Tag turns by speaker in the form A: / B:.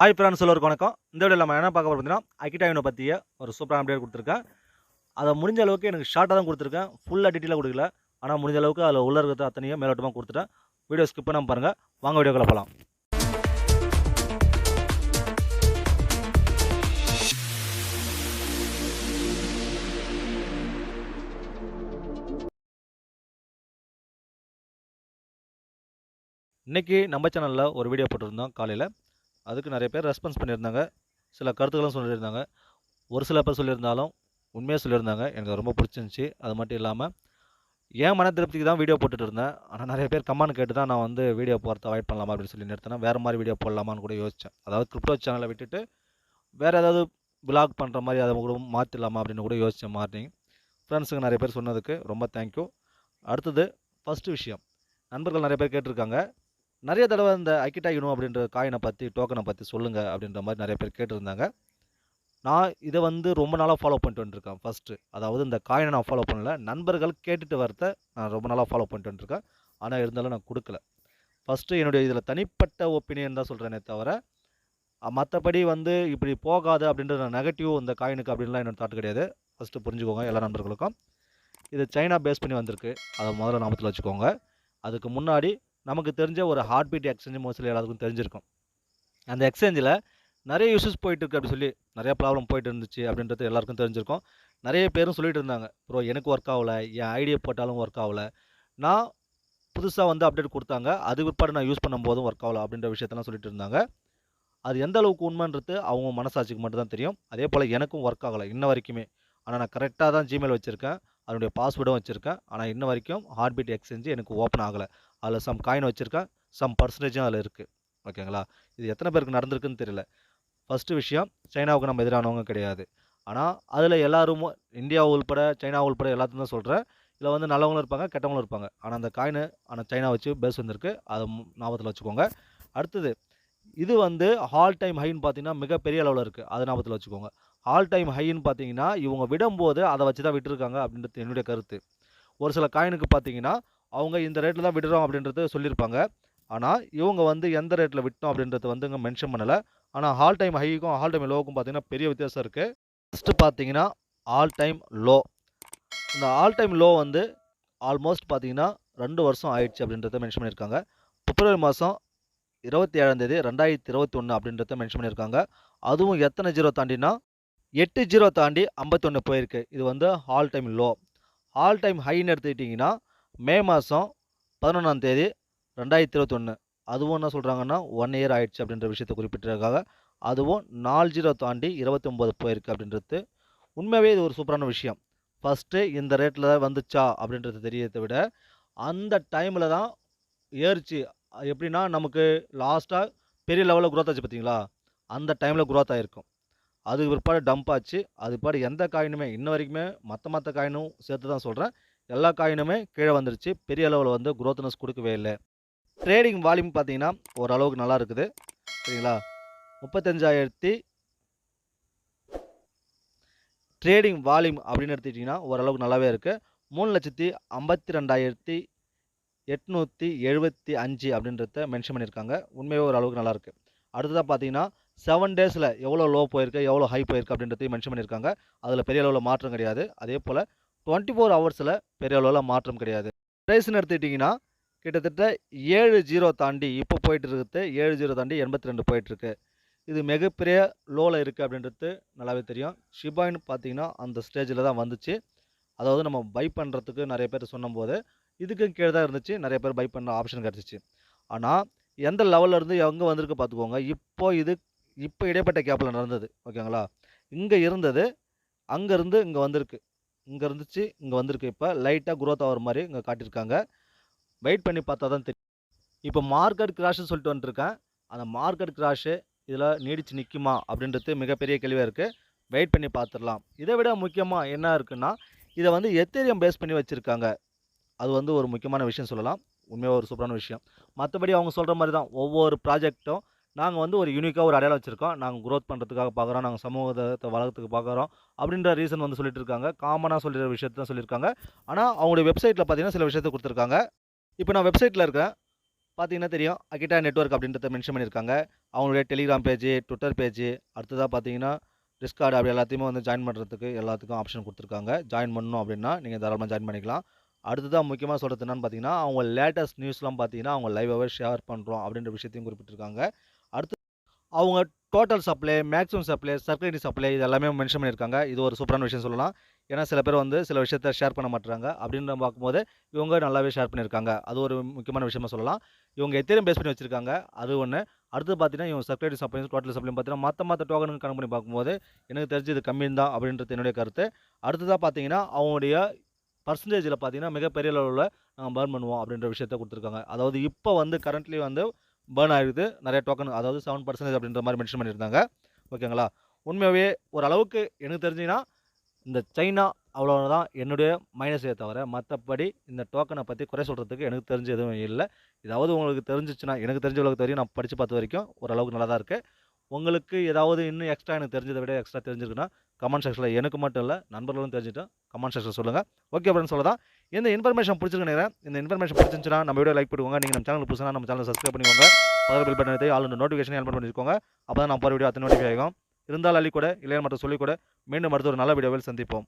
A: Hi friends, எல்லோருக்கும் வணக்கம். இந்த வீடியோவில் நம்ம என்ன பார்க்க போகிறோம் பார்த்தீங்கன்னா, அக்கிட்டாயினை பற்றிய ஒரு சூப்பரான அப்டேட் கொடுத்துருக்கேன். அதை முடிஞ்ச அளவுக்கு எனக்கு ஷார்ட்டாக தான் கொடுத்துருக்கேன், ஃபுல்லாக டீட்டெயிலாக கொடுக்கல. ஆனால் முடிஞ்ச அளவுக்கு அதில் உள்ள இருக்கிறது அத்தனையும் மேலோட்டமாக கொடுத்துட்டேன். வீடியோ ஸ்கிப் பண்ணாமல் பாருங்கள். வாங்க வீடியோக்குள்ள போகலாம். இன்றைக்கி நம்ம சேனலில் ஒரு வீடியோ போட்டிருந்தோம் காலையில். அதுக்கு நிறைய பேர் ரெஸ்பான்ஸ் பண்ணியிருந்தாங்க, சில கருத்துக்களும் சொல்லியிருந்தாங்க. ஒரு சில பேர் சொல்லியிருந்தாலும் உண்மையாக சொல்லியிருந்தாங்க. எனக்கு ரொம்ப பிடிச்சிருந்துச்சி. அது மட்டும் இல்லாமல் என் மன திருப்திக்கு தான் வீடியோ போட்டுட்டு இருந்தேன். ஆனால் நிறைய பேர் கமெண்ட் கேட்டு தான் நான் வந்து வீடியோ போகிறத அவாய்ட் பண்ணலாமா அப்படின்னு சொல்லி நிறுத்தினேன். வேறு மாதிரி வீடியோ போடலாமான்னு கூட யோசித்தேன். அதாவது கிரிப்டோ சேனலை விட்டுட்டு வேறு ஏதாவது விலாக் பண்ணுற மாதிரி அதை கூட மாற்றிடலாமா அப்படின்னு கூட யோசித்தேன் மார்னிங். ஃப்ரெண்ட்ஸுங்க நிறைய பேர் சொன்னதுக்கு ரொம்ப தேங்க்யூ. அடுத்தது ஃபஸ்ட்டு விஷயம், நண்பர்கள் நிறைய பேர் கேட்டிருக்காங்க. நிறைய தடவை இந்த அக்கிட்டா யூனோ அப்படின்ற காயினை பற்றி, டோக்கனை பற்றி சொல்லுங்கள் அப்படின்ற மாதிரி நிறைய பேர் கேட்டிருந்தாங்க. நான் இதை வந்து ரொம்ப நாளாக ஃபாலோ பண்ணிட்டு வந்துருக்கேன். ஃபஸ்ட்டு அதாவது இந்த காயினை நான் ஃபாலோ பண்ணல, நண்பர்கள் கேட்டுட்டு வரத நான் ரொம்ப நாளாக ஃபாலோ பண்ணிட்டு வந்துருக்கேன். ஆனால் இருந்தாலும் நான் கொடுக்கல. ஃபஸ்ட்டு என்னுடைய இதில் தனிப்பட்ட ஒப்பீனியன் தான் சொல்கிறேனே தவிர, மற்றபடி வந்து இப்படி போகாது அப்படின்றது நான் நெகட்டிவ் இந்த காயினுக்கு அப்படின்லாம் என்னோட தாட் கிடையாது. ஃபஸ்ட்டு புரிஞ்சுக்கோங்க எல்லா நண்பர்களுக்கும். இது சைனா பேஸ் பண்ணி வந்திருக்கு, அதை முதல்ல ஞாபகத்தில் வச்சுக்கோங்க. அதுக்கு முன்னாடி நமக்கு தெரிஞ்ச ஒரு ஹார்ட் பீட் எக்ஸ்சேஞ்ச் மோஸ்ட்லி எல்லாத்துக்கும் தெரிஞ்சிருக்கும். அந்த எக்ஸ்சேஞ்சில் நிறைய இஷ்யூஸ் போயிட்டுருக்கு அப்படி சொல்லி, நிறைய ப்ராப்ளம் போயிட்டு இருந்துச்சு அப்படின்றது எல்லாருக்கும் தெரிஞ்சிருக்கும். நிறைய பேரும் சொல்லிட்டு இருந்தாங்க, ப்ரோ எனக்கு ஒர்க் ஆகலை, என் ஐடியா போட்டாலும் ஒர்க் ஆகலை, நான் புதுசாக வந்து அப்டேட் கொடுத்தாங்க, அது பிற்பாடு நான் யூஸ் பண்ணும்போதும் ஒர்க் ஆகலை அப்படின்ற விஷயத்தெல்லாம் சொல்லிட்டு இருந்தாங்க. அது எந்த அளவுக்கு உண்மைன்றது அவங்க மனசாட்சிக்கு மட்டும் தான் தெரியும். அதே போல் எனக்கும் ஒர்க் ஆகலை இன்ன வரைக்குமே. ஆனால் நான் கரெக்டாக தான் ஜிமெயில் வச்சுருக்கேன், அதனுடைய பாஸ்வேர்டும் வச்சுருக்கேன். ஆனால் இன்ன வரைக்கும் ஹார்ட் பீட் எக்ஸ்சேஞ்சு எனக்கு ஓப்பன் ஆகலை. அதில் சம் காயின் வச்சுருக்கேன், சம் பர்சன்டேஜும் அதில் இருக்குது. ஓகேங்களா? இது எத்தனை பேருக்கு நடந்திருக்குன்னு தெரியல. ஃபஸ்ட்டு விஷயம், சைனாவுக்கு நம்ம எதிரானவங்க கிடையாது. ஆனால் அதில் எல்லாரும், இந்தியா உள்பட சைனா உள்பட எல்லாத்தையும் தான் சொல்கிறேன். இதில் வந்து நல்லவங்களும் இருப்பாங்க, கெட்டவங்களும் இருப்பாங்க. ஆனால் அந்த காயினு சைனா வச்சு பேஸ் வந்திருக்கு, அதை ஞாபகத்தில் வச்சுக்கோங்க. அடுத்தது, இது வந்து ஆல் டைம் ஹைன்னு பார்த்தீங்கன்னா மிகப்பெரிய அளவில் இருக்குது, அதை ஞாபகத்தில் வச்சுக்கோங்க. ஆல் டைம் ஹைன்னு பார்த்தீங்கன்னா இவங்க விடும்போது அதை வச்சு தான் விட்டுருக்காங்க அப்படின்றது என்னுடைய கருத்து. ஒரு சில காயினுக்கு பார்த்தீங்கன்னா அவங்க இந்த ரேட்டில் தான் விடுறோம் அப்படின்றது சொல்லியிருப்பாங்க. ஆனால் இவங்க வந்து எந்த ரேட்டில் விட்டோம் அப்படின்றது வந்து இங்கே மென்ஷன் பண்ணலை. ஆனால் ஆல் டைம் ஹைக்கும் ஆல் டைம் லோவுக்கும் பார்த்தீங்கன்னா பெரிய வித்தியாசம் இருக்குது. ஃபஸ்ட்டு பார்த்தீங்கன்னா ஆல் டைம் லோ. இந்த ஆல் டைம் லோ வந்து ஆல்மோஸ்ட் பார்த்தீங்கன்னா 2 வருஷம் ஆயிடுச்சு அப்படின்றத மென்ஷன் பண்ணியிருக்காங்க. பிப்ரவரி மாதம் 27 2021 அப்படின்றத மென்ஷன் பண்ணியிருக்காங்க. அதுவும் எத்தனை ஜீரோ தாண்டினா 8 ஜீரோ தாண்டி 51 போயிருக்கு. இது வந்து all time low. All time ஹைன்னு எடுத்துக்கிட்டிங்கன்னா மே மாதம் 11 2021. அதுவும் என்ன சொல்கிறாங்கன்னா 1 இயர் ஆயிடுச்சு அப்படின்ற விஷயத்தை குறிப்பிட்டிருக்காங்க. அதுவும் 4 ஜீரோ தாண்டி 29 போயிருக்கு அப்படின்றது உண்மையாகவே இது ஒரு சூப்பரான விஷயம். ஃபஸ்ட்டு இந்த ரேட்டில் வந்துச்சா அப்படின்றது தெரியறதை விட அந்த டைமில் தான் ஏறிச்சு. எப்படின்னா நமக்கு லாஸ்ட்டாக பெரிய லெவலில் குரோத் ஆச்சு பார்த்தீங்களா, அந்த டைமில் குரோத் ஆகிருக்கும். அதுக்கு பிற்பாடு டம்ப் ஆச்சு. அது பிற்பாடு எந்த காயினுமே இன்ன வரைக்குமே மற்ற காயினும் சேர்த்து தான் சொல்கிறேன், எல்லா காயினுமே கீழே வந்துருச்சு. பெரிய அளவில் வந்து குரோத்னஸ் கொடுக்கவே இல்லை. ட்ரேடிங் வால்யூம் பார்த்தீங்கன்னா ஓரளவுக்கு நல்லா இருக்குது. சரிங்களா? 35,000 ட்ரேடிங் வால்யூம் அப்படின்னு எடுத்துக்கிட்டிங்கன்னா ஓரளவுக்கு நல்லாவே இருக்குது. 3,52,875 அப்படின்றத மென்ஷன் பண்ணியிருக்காங்க. உண்மையாக ஓரளவுக்கு நல்லாயிருக்கு. அடுத்ததாக பார்த்தீங்கன்னா 7 டேஸில் எவ்வளோ லோ போயிருக்கு, எவ்வளோ ஹை போயிருக்கு அப்படின்றதையும் மென்ஷன் பண்ணியிருக்காங்க. அதில் பெரிய அளவில் மாற்றம் கிடையாது. அதே போல் 24 ஹவர்ஸில் பெரிய அளவில் மாற்றம் கிடையாது. ப்ரைஸ்ன்னு எடுத்துக்கிட்டிங்கன்னா கிட்டத்தட்ட 7 ஜீரோ தாண்டி இப்போ போயிட்டு இருக்குது, 7 ஜீரோ தாண்டி 82 போயிட்டுருக்கு. இது மிகப்பெரிய லோவில் இருக்குது அப்படின்றது நல்லாவே தெரியும். ஷிபாயின்னு பார்த்தீங்கன்னா அந்த ஸ்டேஜில் தான் வந்துச்சு. அதாவது நம்ம பை பண்ணுறதுக்கு நிறைய பேர் சொன்னபோது இதுக்கு கீழே தான் இருந்துச்சு, நிறைய பேர் பை பண்ண ஆப்ஷன் கிடச்சிச்சு. ஆனால் எந்த லெவலில் இருந்து எங்கே வந்திருக்கு பார்த்துக்கோங்க. இப்போ இடைப்பட்ட கேப்பில் நடந்தது. ஓகேங்களா? இங்கே இருந்தது, அங்கேருந்து இங்கே வந்திருக்கு, இங்கே இருந்துச்சு, இங்கே வந்திருக்கு. இப்போ லைட்டாக குரோத் ஆகிற மாதிரி இங்கே காட்டியிருக்காங்க. வெயிட் பண்ணி பார்த்தா தான் தெரியும். இப்போ மார்க்கெட் கிராஷ்னு சொல்லிட்டு வந்துட்டுருக்கேன். அந்த மார்க்கெட் கிராஷு இதில் நீடிச்சு நிற்குமா அப்படின்றது மிகப்பெரிய கேள்வியாக இருக்குது. வெயிட் பண்ணி பார்த்துடலாம். இதை விட முக்கியமாக என்ன இருக்குன்னா, இதை வந்து எத்தேரியம் பேஸ் பண்ணி வச்சுருக்காங்க. அது வந்து ஒரு முக்கியமான விஷயம் சொல்லலாம். உண்மையாக ஒரு சூப்பரான விஷயம். மற்றபடி அவங்க சொல்கிற மாதிரி தான் ஒவ்வொரு ப்ராஜெக்ட்டும் நாங்கள் வந்து ஒரு யூனிக்காக ஒரு அடையாளம் வச்சுருக்கோம். நாங்கள் குரோத் பண்ணுறதுக்காக பார்க்குறோம், நாங்கள் சமூகத்தை வளர்கிறதுக்கு பார்க்குறோம் அப்படின்ற ரீசன் வந்து சொல்லிட்டு இருக்காங்க. காமனாக சொல்கிற விஷயத்த தான் சொல்லியிருக்காங்க. ஆனால் அவங்களுடைய வெப்சைட்டில் பார்த்தீங்கன்னா சில விஷயத்தை கொடுத்துருக்காங்க. இப்போ நான் வெப்சைட்டில் இருக்கேன். பார்த்தீங்கன்னா தெரியும். அகிட்டா நெட்வொர்க் அப்படின்றத மென்ஷன் பண்ணியிருக்காங்க. அவங்களுடைய டெலிகிராம் பேஜ், ட்விட்டர் பேஜ், அடுத்ததா பார்த்தீங்கன்னா டிஸ்கார்ட் அப்படி எல்லாத்தையுமே வந்து ஜாயின் பண்ணுறதுக்கு எல்லாத்துக்கும் ஆப்ஷன் குடுத்துருக்காங்க. ஜாயின் பண்ணணும் அப்படின்னா, நீங்க தாராளமா ஜாயின் பண்ணிக்கலாம். அடுத்ததா முக்கியமா சொல்றது என்னன்னு பார்த்தீங்கன்னா, அவங்க லேட்டஸ்ட் நியூஸ்லாம் பார்த்தீங்கன்னா, அவங்க லைவாவே ஷேர் பண்றோம் அப்படின்ற விஷயத்தையும் குறிப்பிட்டிருக்காங்க. அடுத்து அவங்க total supply, maximum supply, circulating supply இது எல்லாமே மென்ஷன் பண்ணியிருக்காங்க. இது ஒரு சூப்பரான விஷயம் சொல்லலாம். ஏன்னா சில பேர் வந்து சில விஷயத்த ஷேர் பண்ண மாட்றாங்க. அப்படின்னு பார்க்கும்போது, இவங்க நல்லாவே ஷேர் பண்ணியிருக்காங்க. அது ஒரு முக்கியமான விஷயமா சொல்லலாம். இவங்க எத்தேரியம் பேஸ் பண்ணி வச்சிருக்காங்க. அது ஒண்ணு. அடுத்து பார்த்தீங்கன்னா, இவங்க சர்க்குலேட்டிங் சப்ளையும், டோட்டல் சப்ளையும் பார்த்தீங்கன்னா, மத்த டோக்கனுக்கு கணக்கு பண்ணி பார்க்கும்போது, எனக்கு தெரிஞ்சு இது கம்மின்னு தான் அப்படின்றது என்னுடைய கருத்து. அடுத்ததா பார்த்தீங்கன்னா, அவங்களுடைய பெர்சன்டேஜ்ல பார்த்தீங்கன்னா, மிகப்பெரிய அளவுல நாங்க பர்ன் பண்ணுவோம் அப்படின்ற விஷயத்த குடுத்துருக்காங்க. அதாவது இப்ப வந்து கரண்ட்லி வந்து பர்ன் ஆயிருக்குது. நெறைய டோக்கன் அதாவது 7% அப்படின்ற மாரி மென்ஷன் பண்ணியிருந்தாங்க. ஓகேங்களா? உண்மையாவே ஓரளவுக்கு எனக்கு தெரிஞ்சுங்கன்னா, இந்த சைனா அவ்வளவுதான் என்னுடைய மைனஸே தவிர, மத்தபடி இந்த டோக்கன பத்தி குறை சொல்றதுக்கு எனக்கு தெரிஞ்சு எதுவும் இல்ல. ஏதாவது உங்களுக்கு தெரிஞ்சுச்சுன்னா, எனக்கு தெரிஞ்ச அளவுக்கு வரையும் நான் படிச்சு பார்த்த வரைக்கும் ஓரளவுக்கு நல்லா தான் இருக்கு. உங்களுக்கு ஏதாவது இன்னும் எக்ஸ்ட்ரா எனக்கு தெரிஞ்சத விட எக்ஸ்ட்ரா தெரிஞ்சிருக்குன்னா, கமெண்ட் செக்ஷன்ல எனக்கு மட்டும் இல்ல, நண்பர்களும் தெரிஞ்சுட்டா கமெண்ட் செக்ஷன்ல சொல்லுங்க. ஓகே ஃப்ரெண்ட்ஸ் அவ்வளோதான். இந்த இன்ஃபர்மேஷன் புடிச்சிருக்குன்னு நெனைக்கிறேன். இந்த இன்ஃபர்மேஷன் புடிச்சிருந்துச்சுன்னா, நம்ம வீடியோ லைக் பண்ணிக்கோங்க. நீங்க நம்ம சேனலுக்கு புதுசுனா நம்ம சேனலை சப்ஸ்கிரைப் பண்ணிக்கோங்க. பக்கத்துல பெல் பட்டன் அழுத்தி ஆல் நோட்டிஃபிகேஷன் ஆன் பண்ணி வச்சுக்கோங்க. அப்பதான் நான் போற வீடியோ அத்தனை நோட்டிஃபை ஆகும். இருந்தால் அள்ளி கூட, இல்லையா மட்டும் சொல்லிக் கூட, மீண்டும் அடுத்த ஒரு நல்ல வீடியோவில் சந்திப்போம்.